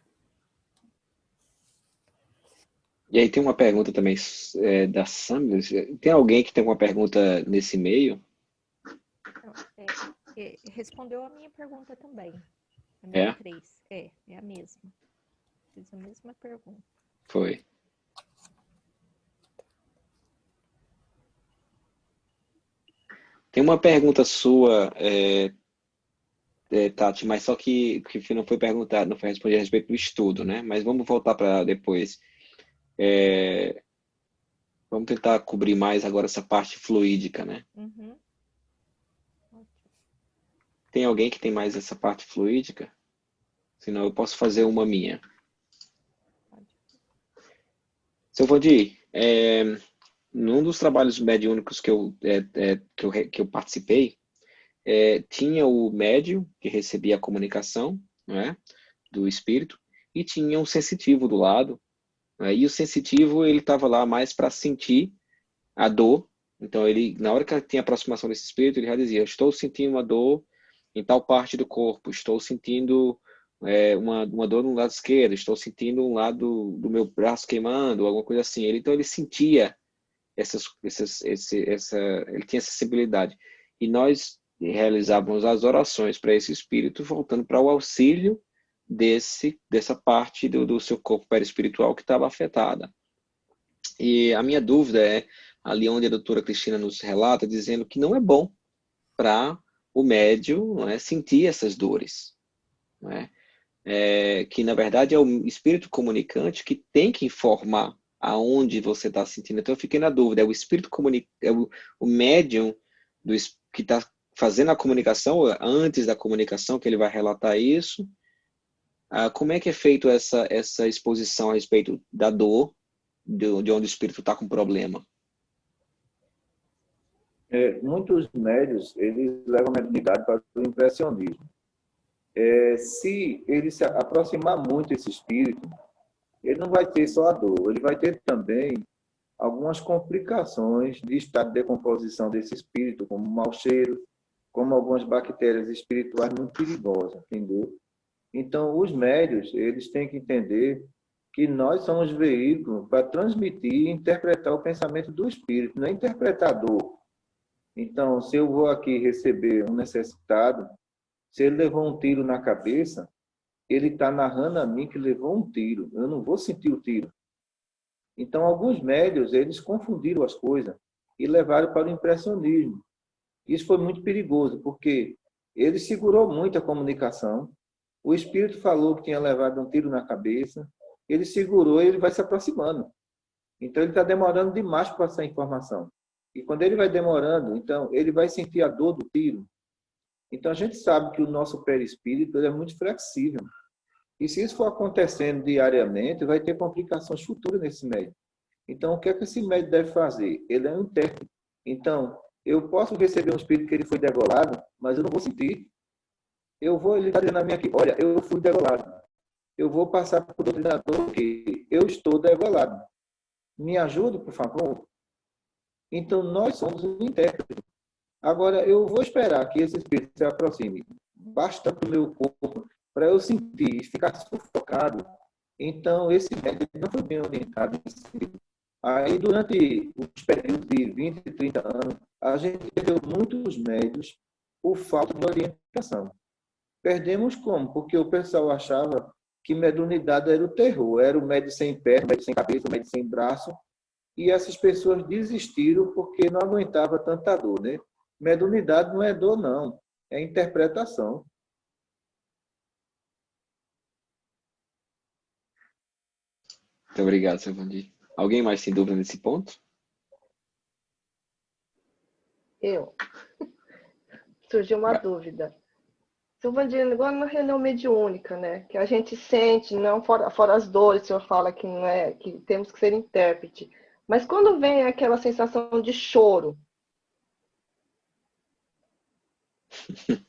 E aí tem uma pergunta também da Sandra. Tem alguém que tem uma pergunta nesse e-mail? Respondeu a minha pergunta também. A minha 3. É a mesma. Fiz a mesma pergunta. Foi. Tem uma pergunta sua, Tati, mas só que não foi perguntado, não foi respondido a respeito do estudo, né? Mas vamos voltar para depois. Vamos tentar cobrir mais agora essa parte fluídica, né? Uhum. Tem alguém que tem mais essa parte fluídica? Senão eu posso fazer uma minha. Seu Valdir, num dos trabalhos mediúnicos que eu participei, tinha o médium que recebia a comunicação, né, do espírito, e tinha um sensitivo do lado, né, e o sensitivo ele estava lá mais para sentir a dor. Então ele, na hora que tinha aproximação desse espírito, ele já dizia: eu estou sentindo uma dor em tal parte do corpo, estou sentindo uma dor no lado esquerdo, estou sentindo um lado do meu braço queimando, alguma coisa assim. Então ele sentia ele tinha essa sensibilidade. E nós realizávamos as orações para esse espírito, voltando para o auxílio dessa parte do seu corpo perispiritual que estava afetada. E a minha dúvida é, ali onde a doutora Cristina nos relata, dizendo que não é bom para o médium, não é, sentir essas dores, não é? Que na verdade é o espírito comunicante que tem que informar aonde você está sentindo. Então eu fiquei na dúvida, é o espírito o médium que está fazendo a comunicação, antes da comunicação que ele vai relatar isso. Como é que é feito essa exposição a respeito da dor, de onde o espírito está com problema? Muitos médios, eles levam a mediunidade para o impressionismo. Se ele se aproximar muito desse espírito, ele não vai ter só a dor, ele vai ter também algumas complicações de estado de decomposição desse espírito, como mau cheiro, como algumas bactérias espirituais muito perigosas, entendeu? Então, os médios, eles têm que entender que nós somos veículos para transmitir e interpretar o pensamento do espírito, não é interpretador. Então, se eu vou aqui receber um necessitado, se ele levou um tiro na cabeça, ele está narrando a mim que levou um tiro. Eu não vou sentir o tiro. Então, alguns médios, eles confundiram as coisas e levaram para o impressionismo. Isso foi muito perigoso, porque ele segurou muito a comunicação. O espírito falou que tinha levado um tiro na cabeça. Ele segurou e ele vai se aproximando. Então, ele está demorando demais para passar a informação. E quando ele vai demorando, então, ele vai sentir a dor do tiro. Então, a gente sabe que o nosso perispírito é muito flexível. E se isso for acontecendo diariamente, vai ter complicações futuras nesse médium. Então, o que é que esse médium deve fazer? Ele é um intérprete. Então, eu posso receber um espírito que ele foi degolado, mas eu não vou sentir. Ele está dizendo a mim aqui: olha, eu fui degolado. Eu vou passar para o doutrinador que eu estou degolado. Me ajude, por favor. Então, nós somos um intérprete. Agora, eu vou esperar que esse espírito se aproxime bastante do meu corpo para eu sentir e ficar sufocado. Então, esse médium não foi bem orientado. Aí, durante os períodos de 20 e 30 anos, a gente perdeu muitos médios por falta de orientação. Perdemos como? Porque o pessoal achava que mediunidade era o terror, era o médium sem perna, o médium sem cabeça, o médium sem braço, e essas pessoas desistiram porque não aguentavam tanta dor, né? Mediunidade não é dor, não. É interpretação. Muito obrigado, seu Vandir. Alguém mais tem dúvida nesse ponto? Eu. Surgiu uma Vai. dúvida. Seu Vandir, agora na reunião mediúnica, né? Que a gente sente, não fora as dores, o senhor fala que não é, que temos que ser intérprete. Mas quando vem aquela sensação de choro,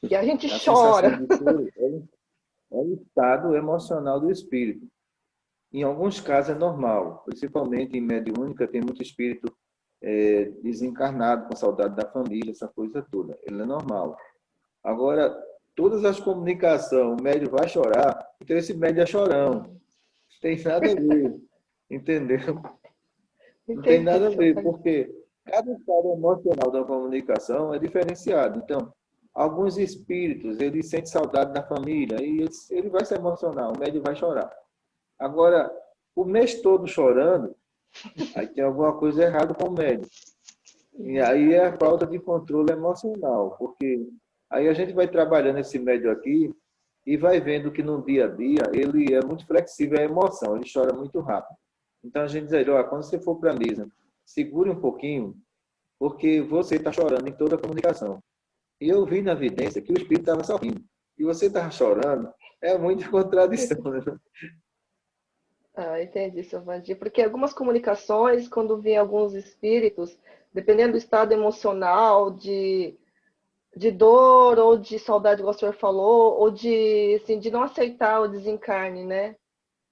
e a gente A sensação chora. de choro é o estado emocional do espírito. Em alguns casos é normal, principalmente em mediúnica, tem muito espírito desencarnado, com saudade da família, essa coisa toda. Ele é normal. Agora, todas as comunicações, o médium vai chorar, então esse médium é chorão. Não tem nada a ver, entendeu? Não tem Entendi, nada a seu ver, Vandir. porque cada estado emocional da comunicação é diferenciado. Então, alguns espíritos, ele sente saudade da família e ele vai se emocionar, o médium vai chorar. Agora, o mês todo chorando, aí tem alguma coisa errada com o médium. E aí é a falta de controle emocional, porque aí a gente vai trabalhando esse médium aqui e vai vendo que no dia a dia ele é muito flexível à emoção, ele chora muito rápido. Então a gente diz, olha, quando você for para a mesa, segure um pouquinho, porque você está chorando em toda a comunicação. E eu vi na evidência que o espírito estava sorrindo. E você estava chorando, é muita contradição, né? Ah, entendi, seu Vandir. Porque algumas comunicações, quando vêm alguns espíritos, dependendo do estado emocional, de dor ou de saudade, igual o senhor falou, ou de, assim, de não aceitar o desencarne, né?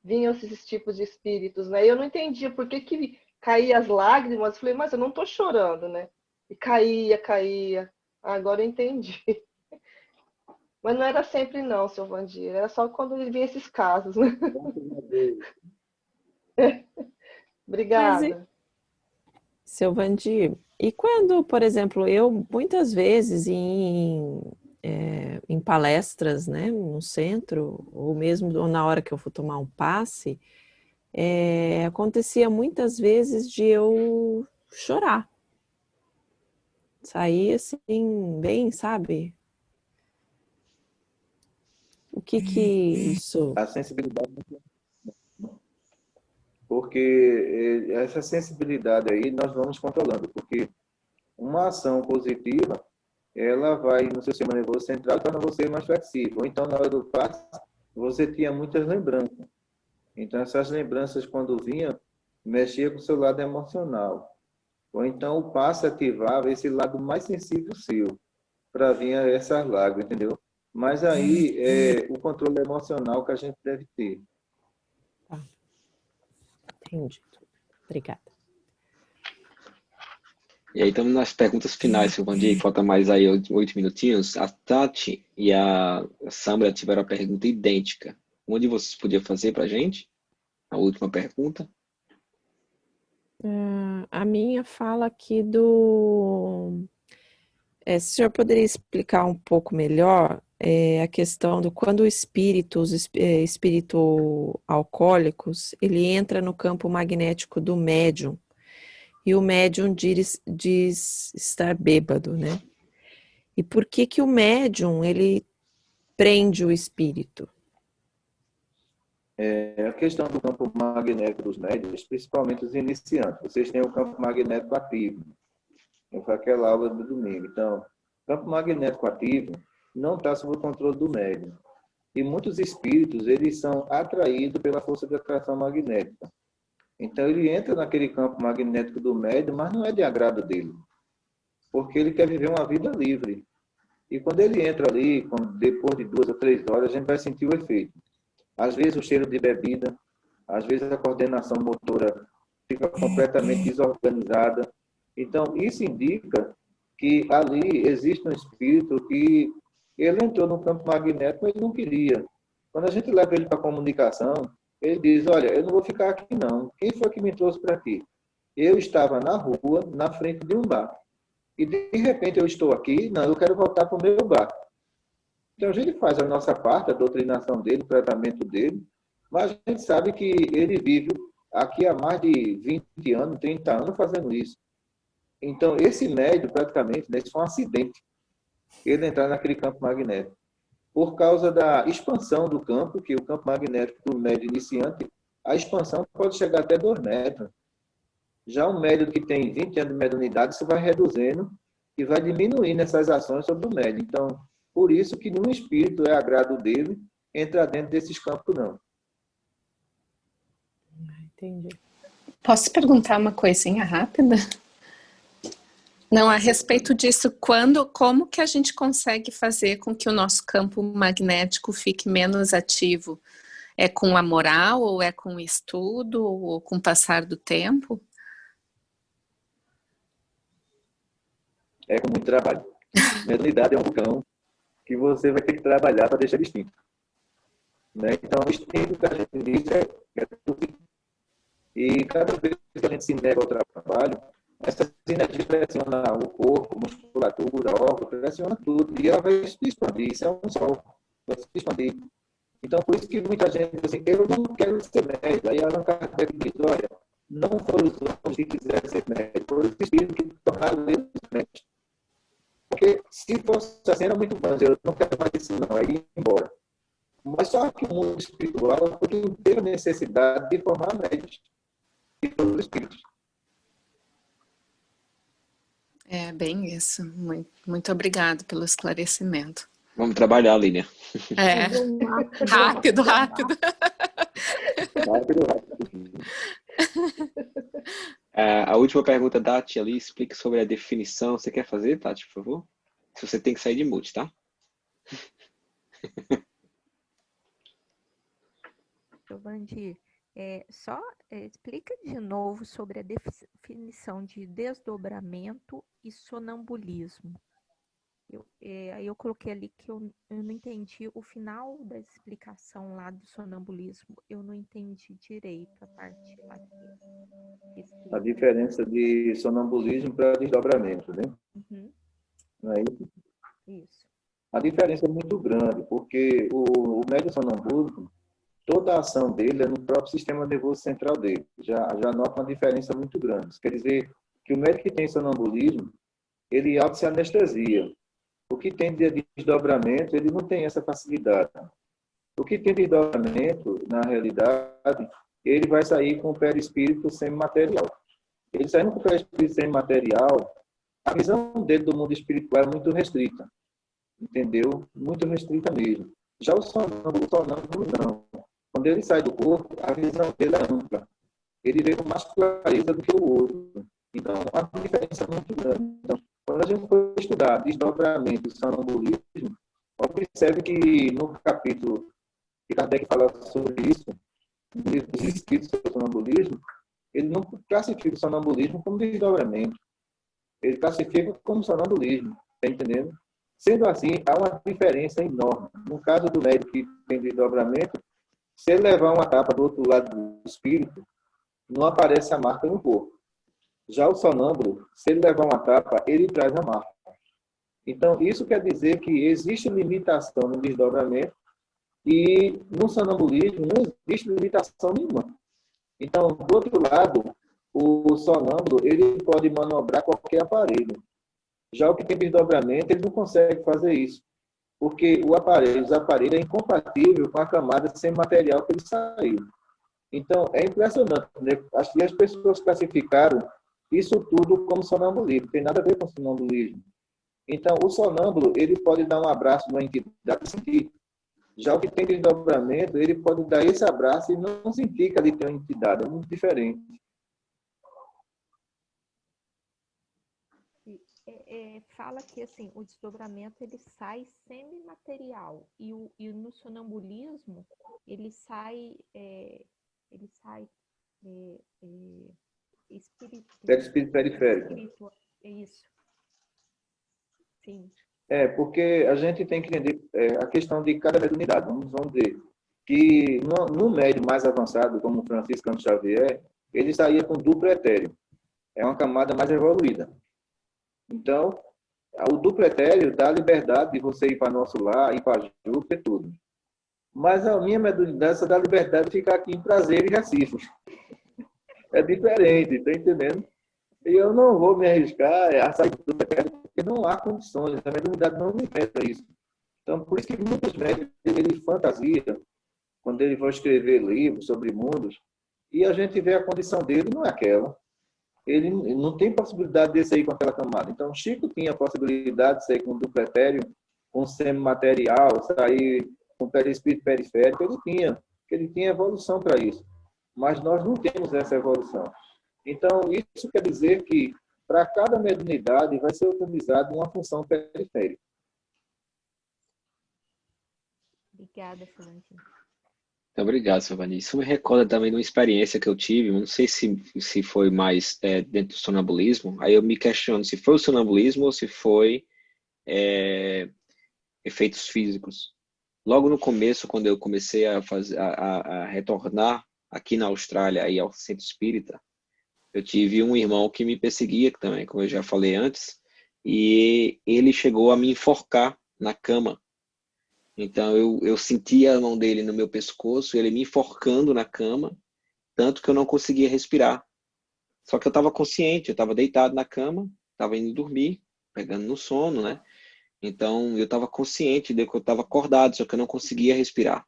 Vinham esses tipos de espíritos, né? E eu não entendia por que que caía as lágrimas. Eu falei, mas eu não tô chorando, né? E caía, caía. Ah, agora eu entendi. Mas não era sempre não, seu Vandir. Era só quando vinha esses casos, né? Mas, Obrigada. seu Vandir, e quando, por exemplo, eu muitas vezes em palestras, né, no centro, ou mesmo na hora que eu for tomar um passe, acontecia muitas vezes de eu chorar. Sair assim, bem, sabe? O que isso... A sensibilidade, porque essa sensibilidade aí nós vamos controlando, porque uma ação positiva, ela vai no seu sistema nervoso central e torna você mais flexível. Então, na hora do passe, você tinha muitas lembranças. Então, essas lembranças, quando vinham, mexia com o seu lado emocional. Ou então, o passe ativava esse lado mais sensível seu, para vir essas lágrimas, entendeu? Mas aí é o controle emocional que a gente deve ter. Tá. Entendi. Obrigada. E aí estamos nas perguntas finais, seu Vandir. Falta mais aí 8 minutinhos. A Tati e a Samra tiveram a pergunta idêntica. Onde vocês podiam fazer para a gente? A última pergunta. A minha fala aqui do... se o senhor poderia explicar um pouco melhor a questão do quando os espírito alcoólicos, ele entra no campo magnético do médium e o médium diz estar bêbado, né? E por que que o médium, ele prende o espírito? A questão do campo magnético dos médios, principalmente os iniciantes. Vocês têm o campo magnético ativo. Foi aquela aula do domingo. Então, o campo magnético ativo não está sob o controle do médium. E muitos espíritos, eles são atraídos pela força de atração magnética. Então, ele entra naquele campo magnético do médium, mas não é de agrado dele. Porque ele quer viver uma vida livre. E quando ele entra ali, depois de 2 ou 3 horas, a gente vai sentir o efeito. Às vezes o cheiro de bebida, às vezes a coordenação motora fica completamente desorganizada. Então, isso indica que ali existe um espírito que ele entrou no campo magnético, mas ele não queria. Quando a gente leva ele para a comunicação, ele diz, olha, eu não vou ficar aqui não. Quem foi que me trouxe para aqui? Eu estava na rua, na frente de um bar. E de repente eu estou aqui, não, eu quero voltar para o meu bar. Então a gente faz a nossa parte, a doutrinação dele, o tratamento dele, mas a gente sabe que ele vive aqui há mais de 20 anos, 30 anos fazendo isso. Então, esse médium, praticamente, né, isso foi um acidente, ele entrar naquele campo magnético. Por causa da expansão do campo, que o campo magnético do médium iniciante, a expansão pode chegar até 2 metros. Já um médium que tem 20 anos de mediunidade, isso vai reduzindo e vai diminuindo essas ações sobre o médium. Então, por isso que nenhum espírito é agrado dele entrar dentro desses campos, não. Entendi. Posso perguntar uma coisinha rápida? Não, a respeito disso, como que a gente consegue fazer com que o nosso campo magnético fique menos ativo? É com a moral, ou é com o estudo, ou com o passar do tempo? É com muito trabalho. Mediunidade é um vulcão que você vai ter que trabalhar para deixar distinto. Né? Então, o instinto que a gente diz é tudo. E cada vez que a gente se nega ao trabalho, essas energias pressionam o corpo, musculatura, órgão, pressiona tudo. E ela vai se expandir. Isso é um sol. Vai se expandir. Então, por isso que muita gente diz assim, eu não quero ser médico. Aí Allan Kardec diz, olha, não foram os homens que quiseram ser médicos, foram os espíritos que tornaram eles médicos. Porque se fosse assim, era muito bom. Eu não quero mais isso, não. Aí ir embora. Mas só que o mundo espiritual não teve a necessidade de formar médicos e todos os espíritos. É bem isso. Muito obrigado pelo esclarecimento. Vamos trabalhar, Línia. É, rápido. Rápido. A última pergunta da Tati ali, explica sobre a definição. Você quer fazer, Tati, por favor? Se você tem que sair de mute, tá? Giovanni, explica de novo sobre a definição de desdobramento e sonambulismo. Aí eu coloquei ali que eu não entendi o final da explicação lá do sonambulismo. Eu não entendi direito a parte lá. A diferença de sonambulismo para desdobramento, né? Uhum. Não é isso? Isso. A diferença é muito grande, porque o médium sonambúlico, toda a ação dele é no próprio sistema nervoso central dele. Já nota uma diferença muito grande. Isso quer dizer que o médium que tem sonambulismo, ele auto-se anestesia. O que tem de desdobramento, ele não tem essa facilidade. O que tem de desdobramento, na realidade, ele vai sair com o perispírito semimaterial. Ele saindo com o perispírito semimaterial, a visão dele do mundo espiritual é muito restrita. Entendeu? Muito restrita mesmo. Já o sonâmbulo não. Quando ele sai do corpo, a visão dele é ampla. Ele vê com mais clareza do que o outro. Então, a diferença é muito grande. Então, quando a gente for estudar desdobramento e sonambulismo, observe que no capítulo que Kardec fala sobre isso, no livro dos Espíritos sobre o sonambulismo, ele não classifica o sonambulismo como desdobramento. Ele classifica como sonambulismo. Está entendendo? Sendo assim, há uma diferença enorme. No caso do médico que tem desdobramento, se ele levar uma tapa do outro lado do espírito, não aparece a marca no corpo. Já o sonâmbulo, se ele levar uma tapa, ele traz a marca. Então, isso quer dizer que existe limitação no desdobramento e no sonambulismo não existe limitação nenhuma. Então, do outro lado, o sonâmbulo, ele pode manobrar qualquer aparelho. Já o que tem desdobramento, ele não consegue fazer isso. Porque os aparelhos é incompatível com a camada sem material que ele saiu. Então, é impressionante, né? Acho que as pessoas classificaram isso tudo como sonambulismo. Não tem nada a ver com sonambulismo. Então, o sonâmbulo, ele pode dar um abraço numa entidade e sentir. Já o que tem desdobramento, ele pode dar esse abraço e não sentir que ali tem uma entidade. É muito diferente. Fala que assim, o desdobramento ele sai semimaterial e no sonambulismo ele sai espírito periférico. Isso. Sim. Porque a gente tem que entender a questão de cada mediunidade. Vamos dizer que no médium mais avançado, como o Franciscano Xavier, ele saía com duplo etéreo. É uma camada mais evoluída. Então, o duplo etéreo dá a liberdade de você ir para nosso lar, ir para Júpiter e tudo. Mas a minha mediunidade só dá a liberdade de ficar aqui em Prazer e Recife. É diferente, tá entendendo? E eu não vou me arriscar a sair do pecado, porque não há condições, a mediunidade não me pede isso. Então, por isso que muitos médicos, ele fantasia, quando ele vai escrever livros sobre mundos, e a gente vê a condição dele, não é aquela. Ele não tem possibilidade de sair com aquela camada. Então, Chico tinha a possibilidade de sair com duplo etéreo, com semimaterial, sair com perispírito periférico, ele tinha evolução para isso. Mas nós não temos essa evolução. Então, isso quer dizer que, para cada mediunidade, vai ser utilizada uma função periférica. Obrigada, Silvantino. Muito obrigado, Silvani. Isso me recorda também de uma experiência que eu tive, não sei se foi mais dentro do sonambulismo, aí eu me questiono se foi o sonambulismo ou se foi efeitos físicos. Logo no começo, quando eu comecei a retornar aqui na Austrália aí ao centro espírita, eu tive um irmão que me perseguia também, como eu já falei antes, e ele chegou a me enforcar na cama. Então eu sentia a mão dele no meu pescoço, ele me enforcando na cama, tanto que eu não conseguia respirar. Só que eu estava consciente, eu estava deitado na cama, estava indo dormir, pegando no sono, né? Então eu estava consciente de que eu estava acordado, só que eu não conseguia respirar.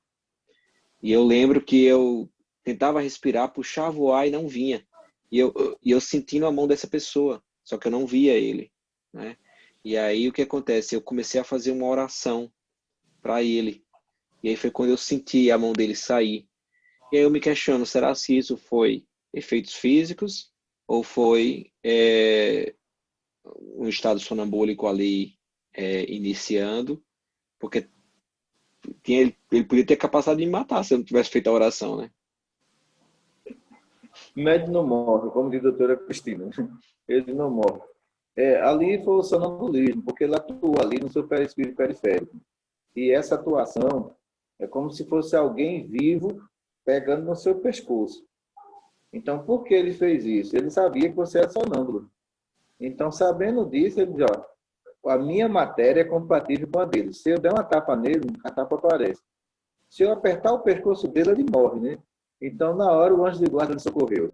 E eu lembro que eu tentava respirar, puxava o ar e não vinha. E eu sentindo a mão dessa pessoa, só que eu não via ele, né? E aí o que acontece? Eu comecei a fazer uma oração para ele. E aí foi quando eu senti a mão dele sair. E aí eu me questiono, será se isso foi efeitos físicos ou foi um estado sonambúlico ali iniciando? Porque ele podia ter capacidade de me matar se eu não tivesse feito a oração, né? Médio não morre, como diz a doutora Cristina. Ele não morre. Ali foi o sonambulismo, porque ele atua ali no seu perispírito periférico. E essa atuação é como se fosse alguém vivo pegando no seu pescoço. Então, por que ele fez isso? Ele sabia que você é sonâmbulo. Então, sabendo disso, ele diz, a minha matéria é compatível com a dele. Se eu der uma tapa nele, a tapa aparece. Se eu apertar o pescoço dele, ele morre, né? Então, na hora, o anjo de guarda lhe socorreu.